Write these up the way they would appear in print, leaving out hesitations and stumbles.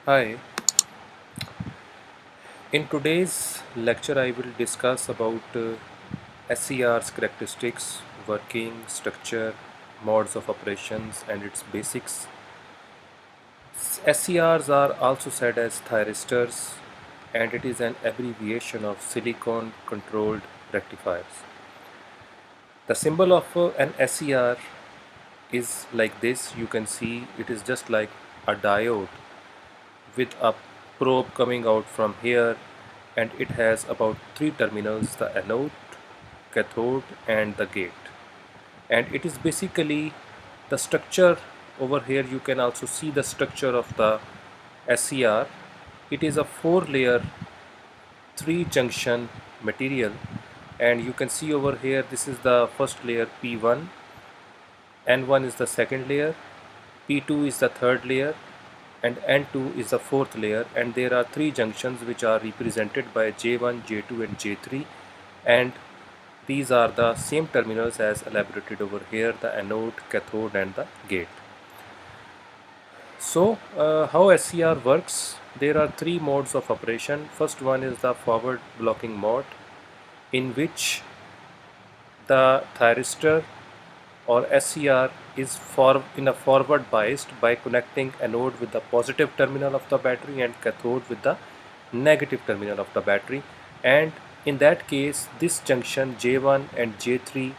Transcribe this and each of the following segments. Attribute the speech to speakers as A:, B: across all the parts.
A: Hi, in today's lecture I will discuss about SCR's characteristics, working, structure, modes of operations and its basics. SCRs are also said as thyristors and it is an abbreviation of silicon controlled rectifiers. The symbol of an SCR is like this. You can see it is just like a diode with a probe coming out from here, and it has about three terminals: the anode, cathode and the gate. And it is basically the structure. Over here you can also see the structure of the SCR. It is a four layer three junction material, and you can see over here this is the first layer P1, N1 is the second layer, P2 is the third layer and N2 is the fourth layer, and there are three junctions which are represented by J1, J2 and J3, and these are the same terminals as elaborated over here: the anode, cathode and the gate. So how SCR works? There are three modes of operation. First one is the forward blocking mode, in which the thyristor or SCR is in a forward biased by connecting anode with the positive terminal of the battery and cathode with the negative terminal of the battery, and in that case this junction J1 and J3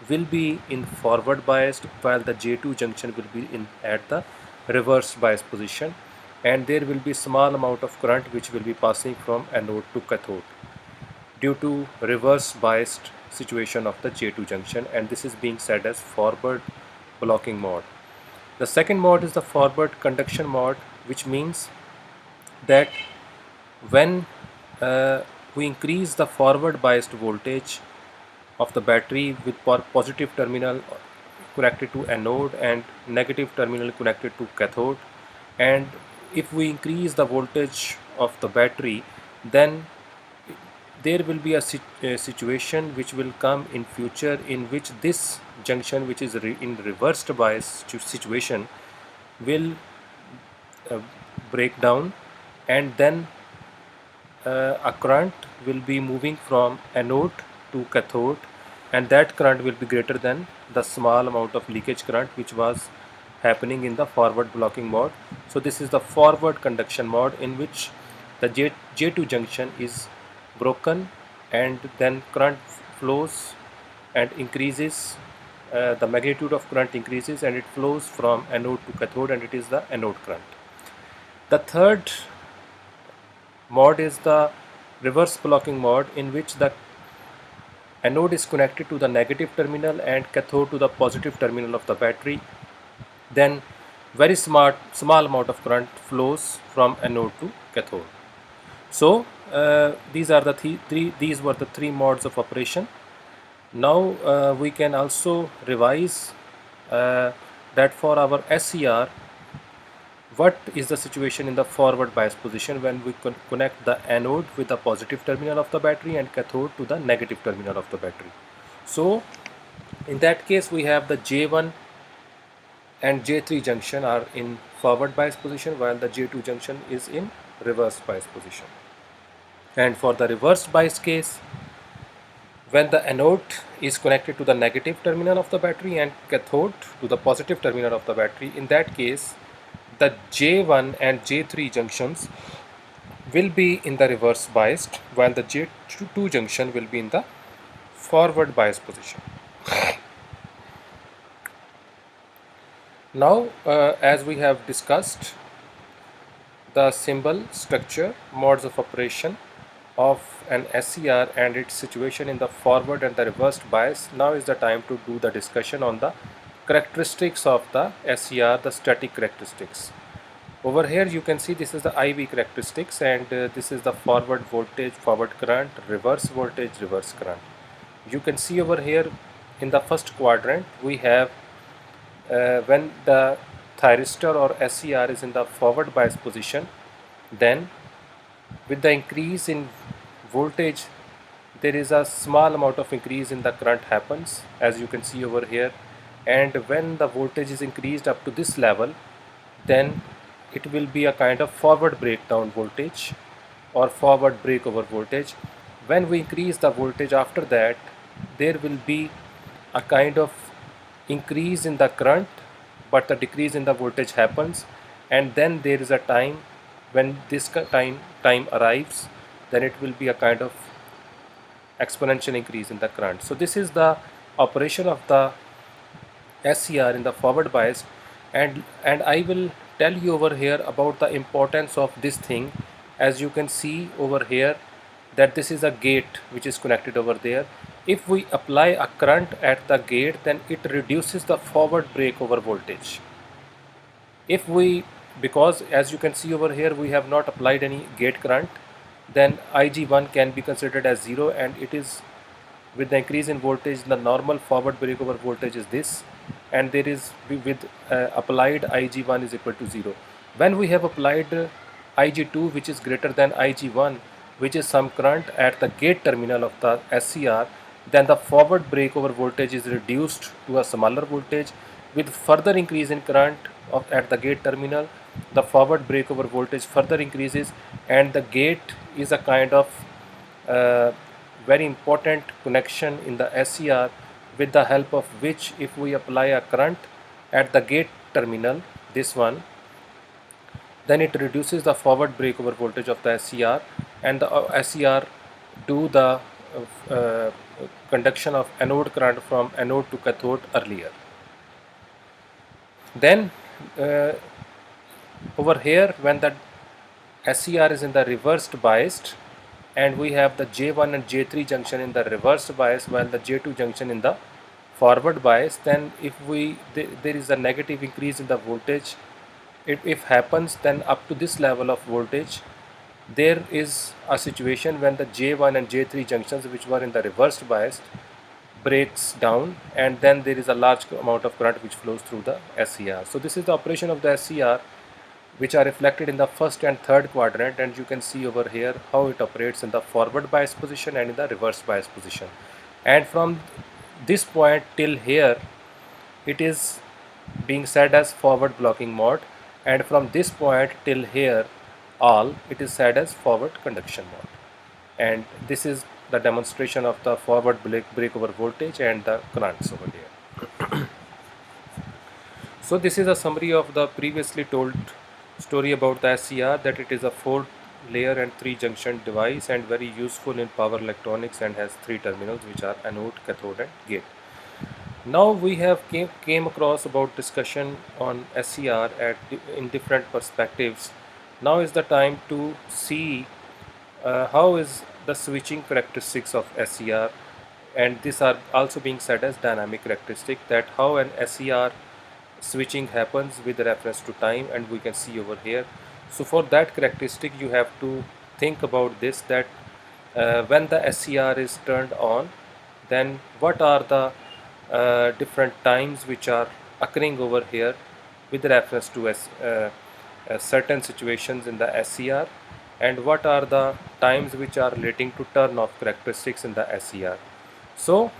A: will be in forward biased while the J2 junction will be in at the reverse bias position, and there will be small amount of current which will be passing from anode to cathode due to reverse biased situation of the J2 junction, and this is being said as forward blocking mode. The second mode is the forward conduction mode, which means that when we increase the forward biased voltage of the battery with positive terminal connected to anode and negative terminal connected to cathode, and if we increase the voltage of the battery, then there will be a situation which will come in future in which this junction, which is in reversed bias situation, will uh, break down, and then a current will be moving from anode to cathode, and that current will be greater than the small amount of leakage current which was happening in the forward blocking mode. So this is the forward conduction mode, in which the J2 junction is broken, and then current flows and increases, the magnitude of current increases and it flows from anode to cathode, and it is the anode current. The third mode is the reverse blocking mode, in which the anode is connected to the negative terminal and cathode to the positive terminal of the battery. Then very small amount of current flows from anode to cathode. So these are the these were the three modes of operation. Now we can also revise that for our SCR, what is the situation in the forward bias position when we connect the anode with the positive terminal of the battery and cathode to the negative terminal of the battery. So in that case we have the J1 and J3 junction are in forward bias position while the J2 junction is in reverse bias position. And for the reverse bias case, when the anode is connected to the negative terminal of the battery and cathode to the positive terminal of the battery, in that case the J1 and J3 junctions will be in the reverse biased while the J2 junction will be in the forward bias position. Now as we have discussed the symbol, structure, modes of operation of an SCR and its situation in the forward and the reversed bias, now is the time to do the discussion on the characteristics of the SCR, the static characteristics. Over here you can see this is the IV characteristics, and this is the forward voltage, forward current, reverse voltage, reverse current. You can see over here in the first quadrant we have when the thyristor or SCR is in the forward bias position, then with the increase in voltage there is a small amount of increase in the current happens, as you can see over here, and when the voltage is increased up to this level, then it will be a kind of forward breakdown voltage or forward breakover voltage. When we increase the voltage after that, there will be a kind of increase in the current, but the decrease in the voltage happens, and then there is a time when this time arrives, then it will be a kind of exponential increase in the current. So this is the operation of the SCR in the forward bias, and I will tell you over here about the importance of this thing. As you can see over here that this is a gate which is connected over there. If we apply a current at the gate, then it reduces the forward breakover voltage. If we, because as you can see over here we have not applied any gate current, then Ig1 can be considered as 0, and it is with the increase in voltage the normal forward breakover voltage is this, and there is with applied Ig1 is equal to 0. When we have applied Ig2 which is greater than Ig1, which is some current at the gate terminal of the SCR, then the forward breakover voltage is reduced to a smaller voltage. With further increase in current at the gate terminal, the forward breakover voltage further increases, and the gate is a kind of uh, very important connection in the SCR, with the help of which if we apply a current at the gate terminal, this one, then it reduces the forward breakover voltage of the SCR, and the SCR do the conduction of anode current from anode to cathode earlier. Then over here, when the SCR is in the reversed biased, and we have the J1 and J3 junction in the reversed bias while the J2 junction in the forward bias, then if there is a negative increase in the voltage, if happens, then up to this level of voltage there is a situation when the J1 and J3 junctions which were in the reversed bias breaks down, and then there is a large amount of current which flows through the SCR. So this is the operation of the SCR, which are reflected in the first and third quadrant, and you can see over here how it operates in the forward bias position and in the reverse bias position. And from this point till here it is being said as forward blocking mode, and from this point till here all it is said as forward conduction mode. And this is the demonstration of the forward breakover voltage and the currents over here. So this is a summary of the previously told story about the SCR, that it is a 4-layer and 3-junction device and very useful in power electronics, and has 3 terminals which are anode, cathode and gate. Now we have came across about discussion on SCR in different perspectives. Now is the time to see how is the switching characteristics of SCR, and these are also being said as dynamic characteristic, that how an SCR switching happens with reference to time, and we can see over here. So for that characteristic you have to think about this, that when the SCR is turned on, then what are the different times which are occurring over here with reference to certain situations in the SCR, and what are the times which are relating to turn off characteristics in the SCR. So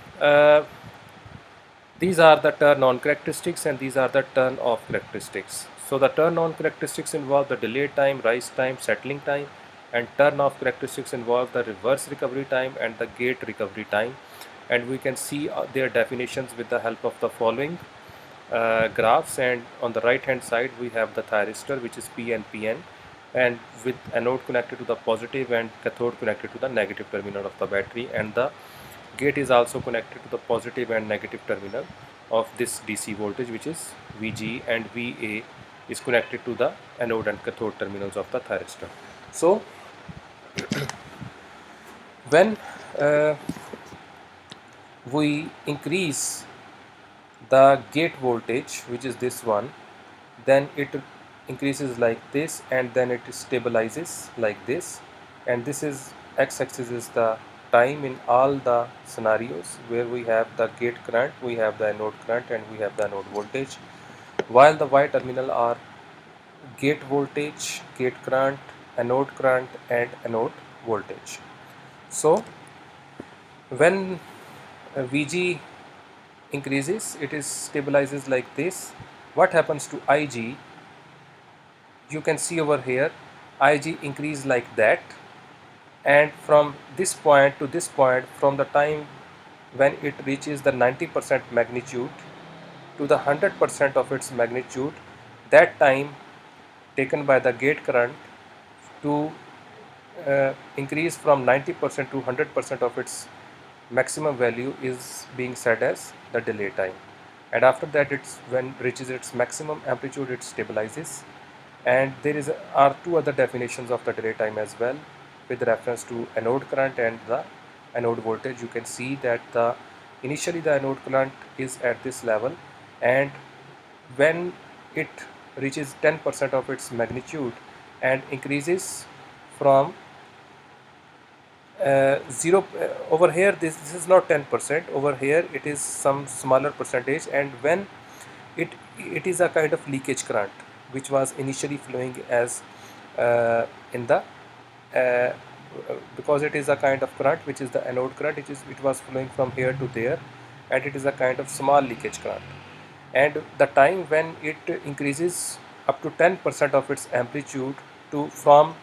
A: these are the turn on characteristics and these are the turn off characteristics. So the turn on characteristics involve the delay time, rise time, settling time, and turn off characteristics involve the reverse recovery time and the gate recovery time. And we can see their definitions with the help of the following graphs. And on the right hand side we have the thyristor, which is P and PN, and with anode connected to the positive and cathode connected to the negative terminal of the battery, and the gate is also connected to the positive and negative terminal of this DC voltage, which is VG, and VA is connected to the anode and cathode terminals of the thyristor. So when we increase the gate voltage, which is this one, then it increases like this, and then it stabilizes like this, and this is x-axis is the time in all the scenarios where we have the gate current, we have the anode current, and we have the anode voltage, while the y terminal are gate voltage, gate current, anode current and anode voltage. So when Vg increases, it is stabilizes like this. What happens to Ig? you can see over here Ig increase like that, and from this point to this point, from the time when it reaches the 90% magnitude to the 100% of its magnitude, that time taken by the gate current to increase from 90% to 100% of its maximum value is being said as the delay time. And after that, it's when it reaches its maximum amplitude, it stabilizes. And there are two other definitions of the delay time as well, with reference to anode current and the anode voltage. You can see that initially the anode current is at this level, and when it reaches 10% of its magnitude and increases from 0 over here, this is not 10%, over here it is some smaller percentage, and when it is a kind of leakage current which was initially flowing as in the uh, because it is a kind of current which is the anode current, it was flowing from here to there, and it is a kind of small leakage current. And the time when it increases up to 10% of its amplitude to from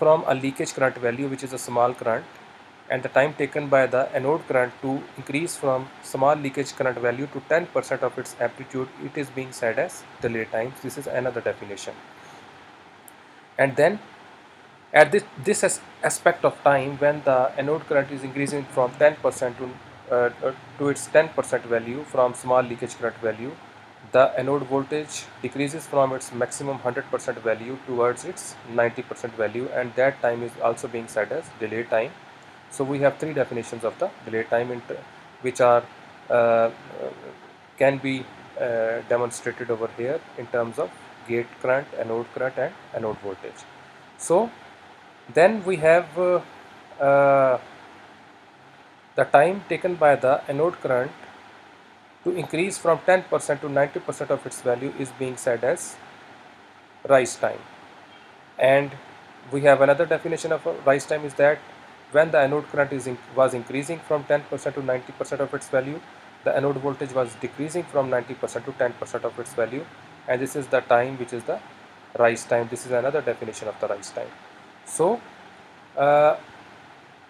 A: a leakage current value which is a small current, and the time taken by the anode current to increase from small leakage current value to 10% of its amplitude, it is being said as delay time. This is another definition. And then at this aspect of time, when the anode current is increasing from 10% to its 10% value from small leakage current value, the anode voltage decreases from its maximum 100% value towards its 90% value, and that time is also being said as delay time. So we have three definitions of the delay time, which are uh, can be demonstrated over here in terms of gate current, anode current, and anode voltage. So then we have uh, the time taken by the anode current to increase from 10% to 90% of its value is being said as rise time. And we have another definition of rise time is that when the anode current was increasing from 10% to 90% of its value, the anode voltage was decreasing from 90% to 10% of its value, and this is the time which is the rise time. This is another definition of the rise time. So uh,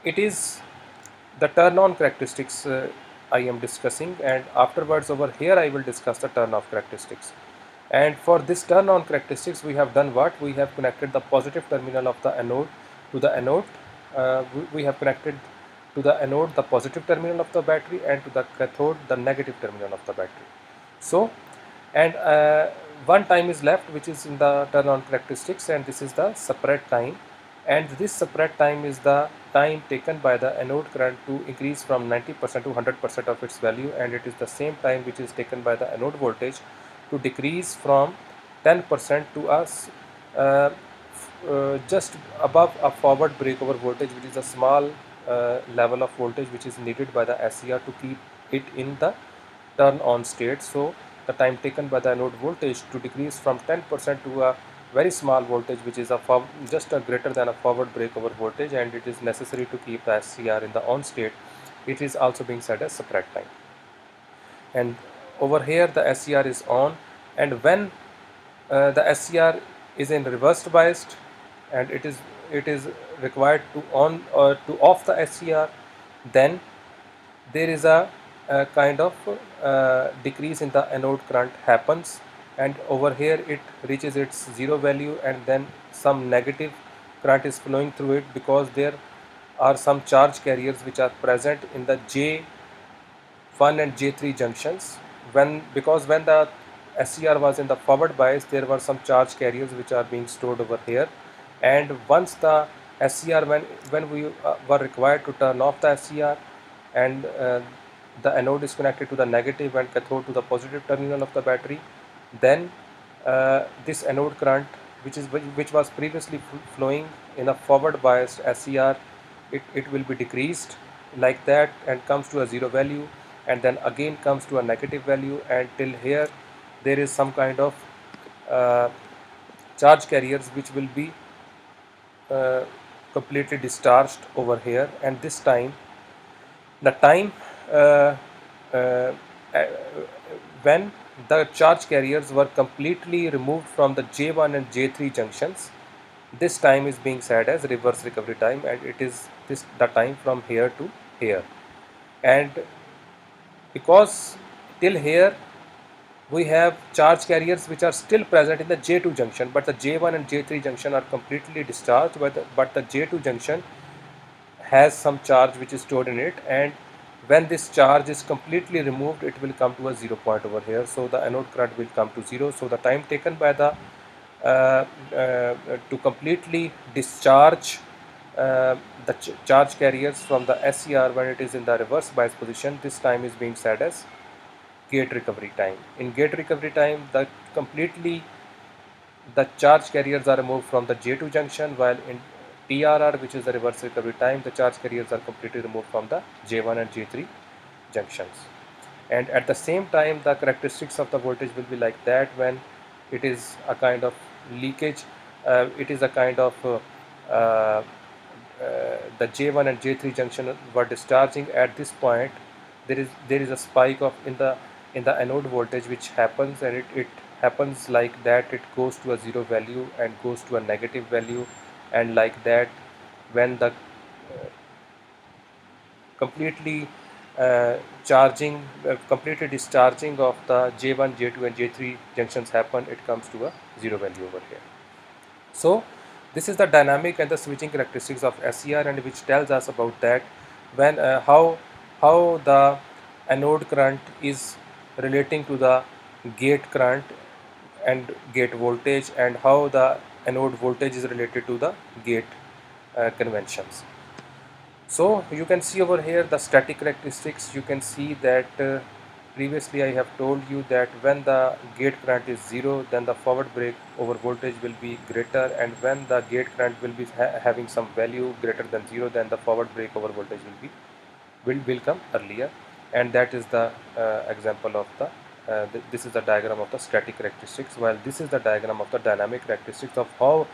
A: it is the turn on characteristics I am discussing, and afterwards over here I will discuss the turn off characteristics. And for this turn on characteristics, we have done what? We have connected the positive terminal of the anode to the anode. We have connected to the anode the positive terminal of the battery, and to the cathode the negative terminal of the battery. So, and one time is left which is in the turn on characteristics, and this is the separate time, and this separate time is the time taken by the anode current to increase from 90% to 100% of its value, and it is the same time which is taken by the anode voltage to decrease from 10% to us just above a forward breakover voltage, which is a small level of voltage which is needed by the SCR to keep it in the turn on state. So the time taken by the anode voltage to decrease from 10% to a very small voltage which is just a greater than a forward breakover voltage, and it is necessary to keep the SCR in the on state, it is also being said as separate time. And over here the SCR is on, and when the SCR is in reversed biased, and it is required to on or to off the SCR, then there is a kind of decrease in the anode current happens, and over here it reaches its zero value, and then some negative current is flowing through it, because there are some charge carriers which are present in the J1 and J3 junctions. Because when the SCR was in the forward bias, there were some charge carriers which are being stored over here, and once the SCR, when we were required to turn off the SCR, and the anode is connected to the negative and cathode to the positive terminal of the battery, then this anode current, which was previously flowing in a forward biased SCR, it will be decreased like that and comes to a zero value, and then again comes to a negative value, and till here there is some kind of uh, charge carriers which will be uh, completely discharged over here. And this time, the time uh, uh, uh, when the charge carriers were completely removed from the J1 and J3 junctions. This time is being said as reverse recovery time, and it is this the time from here to here. And because till here we have charge carriers which are still present in the J2 junction, but the J1 and J3 junction are completely discharged, but the J2 junction has some charge which is stored in it, and when this charge is completely removed, it will come to a 0 point over here. So the anode current will come to 0. So the time taken by the uh, to completely discharge the charge carriers from the SCR when it is in the reverse bias position, this time is being said as gate recovery time. In gate recovery time, the charge carriers are removed from the J2 junction, while in TRR, which is the reverse recovery time, the charge carriers are completely removed from the J1 and J3 junctions. And at the same time, the characteristics of the voltage will be like that when it is a kind of leakage, it is a kind of the J1 and J3 junction were discharging. At this point, there is a spike of in the anode voltage which happens, and it happens like that. It goes to a zero value and goes to a negative value, and like that when the completely completely discharging of the J1, J2 and J3 junctions happen, it comes to a zero value over here. So this is the dynamic and the switching characteristics of SCR, and which tells us about that when how the anode current is relating to the gate current and gate voltage, and how the anode voltage is related to the gate conventions. So you can see over here the static characteristics. You can see that previously I have told you that when the gate current is 0, then the forward break over voltage will be greater, and when the gate current will be having some value greater than 0, then the forward break over voltage will come earlier. And that is the example of the this is the diagram of the static characteristics, while this is the diagram of the dynamic characteristics of how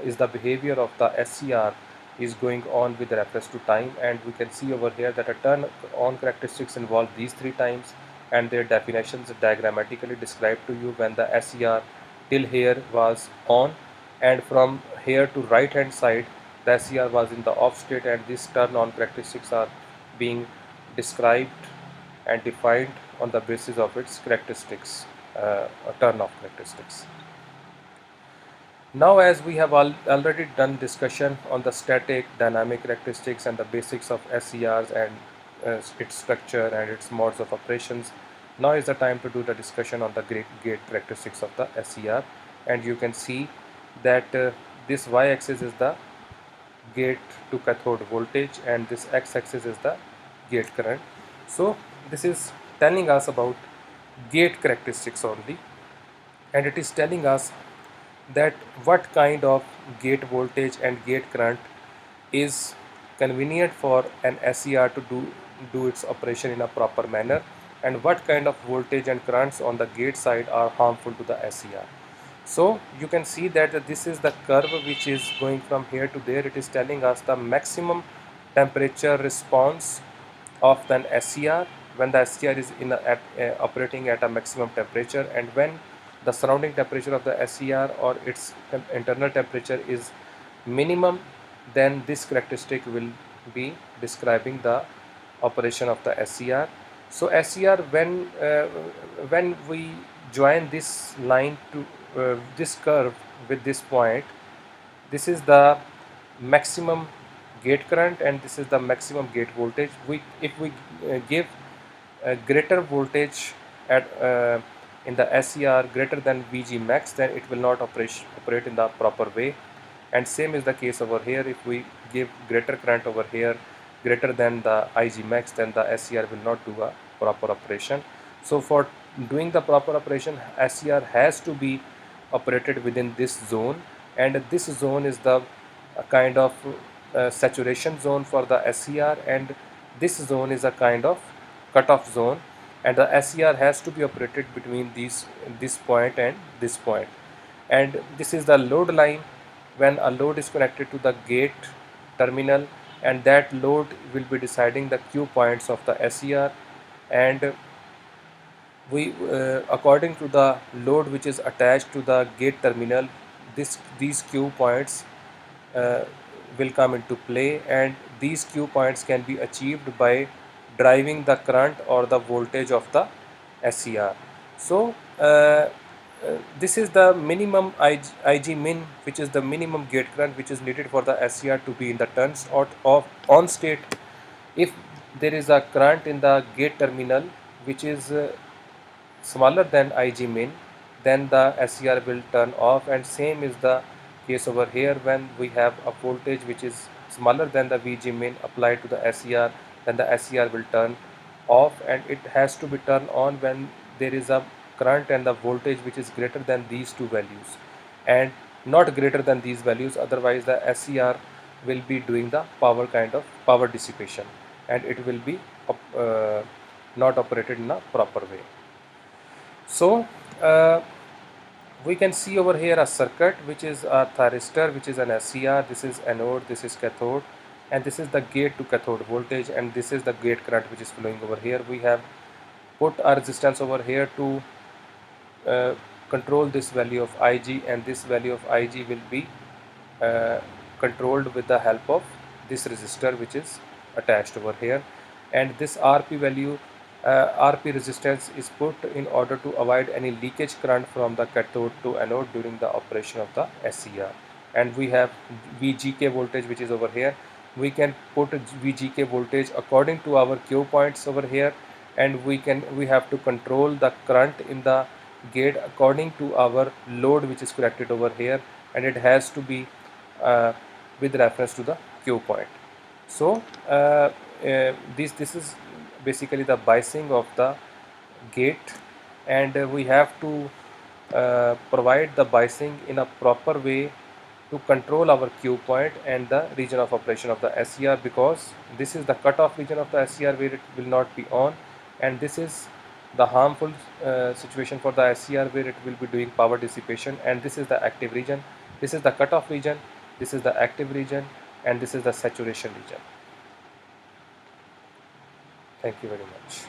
A: is the behavior of the SCR is going on with reference to time. And we can see over here that a turn on characteristics involve these three times, and their definitions diagrammatically described to you. When the SCR till here was on, and from here to right hand side the SCR was in the off state, and these turn on characteristics are being described and defined on the basis of its characteristics, turn off characteristics. Now, as we have already done discussion on the static, dynamic characteristics and the basics of SCRs and its structure and its modes of operations, now is the time to do the discussion on the gate characteristics of the SCR. And you can see that this y-axis is the gate to cathode voltage, and this x-axis is the gate current. So this is telling us about gate characteristics only, and it is telling us that what kind of gate voltage and gate current is convenient for an SCR to do its operation in a proper manner, and what kind of voltage and currents on the gate side are harmful to the SCR. So you can see that this is the curve which is going from here to there. It is telling us the maximum temperature response of an SCR when the SCR is operating at a maximum temperature, and when the surrounding temperature of the SCR or its internal temperature is minimum, then this characteristic will be describing the operation of the SCR. So SCR, when we join this line to this curve with this point, this is the maximum gate current and this is the maximum gate voltage. If we give a greater voltage at in the SCR greater than Vg max, then it will not operate in the proper way. And same is the case over here. If we give greater current over here greater than the Ig max, then the SCR will not do a proper operation. So for doing the proper operation, SCR has to be operated within this zone, and this zone is the kind of saturation zone for the SCR, and this zone is a kind of cutoff zone, and the SCR has to be operated between this point and this point. And this is the load line when a load is connected to the gate terminal, and that load will be deciding the Q points of the SCR. And according to the load which is attached to the gate terminal, these Q points uh, will come into play, and these Q points can be achieved by driving the current or the voltage of the SCR. So this is the minimum IG min, which is the minimum gate current which is needed for the SCR to be in the turns or of on state. If there is a current in the gate terminal which is smaller than IG min, then the SCR will turn off, and same is the case over here. When we have a voltage which is smaller than the VG min applied to the SCR, then the SCR will turn off, and it has to be turned on when there is a current and the voltage which is greater than these two values and not greater than these values, otherwise the SCR will be doing the power kind of power dissipation, and it will be not operated in a proper way. So we can see over here a circuit which is a thyristor, which is an SCR. This is anode, this is cathode, and this is the gate to cathode voltage, and this is the gate current which is flowing over here. We have put a resistance over here to control this value of Ig, and this value of Ig will be uh, controlled with the help of this resistor which is attached over here, and this RP value, RP resistance is put in order to avoid any leakage current from the cathode to anode during the operation of the SCR. And we have VGK voltage which is over here. We can put VGK voltage according to our Q points over here, and we have to control the current in the gate according to our load which is connected over here, and it has to be uh, with reference to the Q point. So this is basically the biasing of the gate, and we have to provide the biasing in a proper way to control our Q point and the region of operation of the SCR, because this is the cutoff region of the SCR where it will not be on, and this is the harmful situation for the SCR where it will be doing power dissipation, and this is the active region. This is the cutoff region, this is the active region, and this is the saturation region. Thank you very much.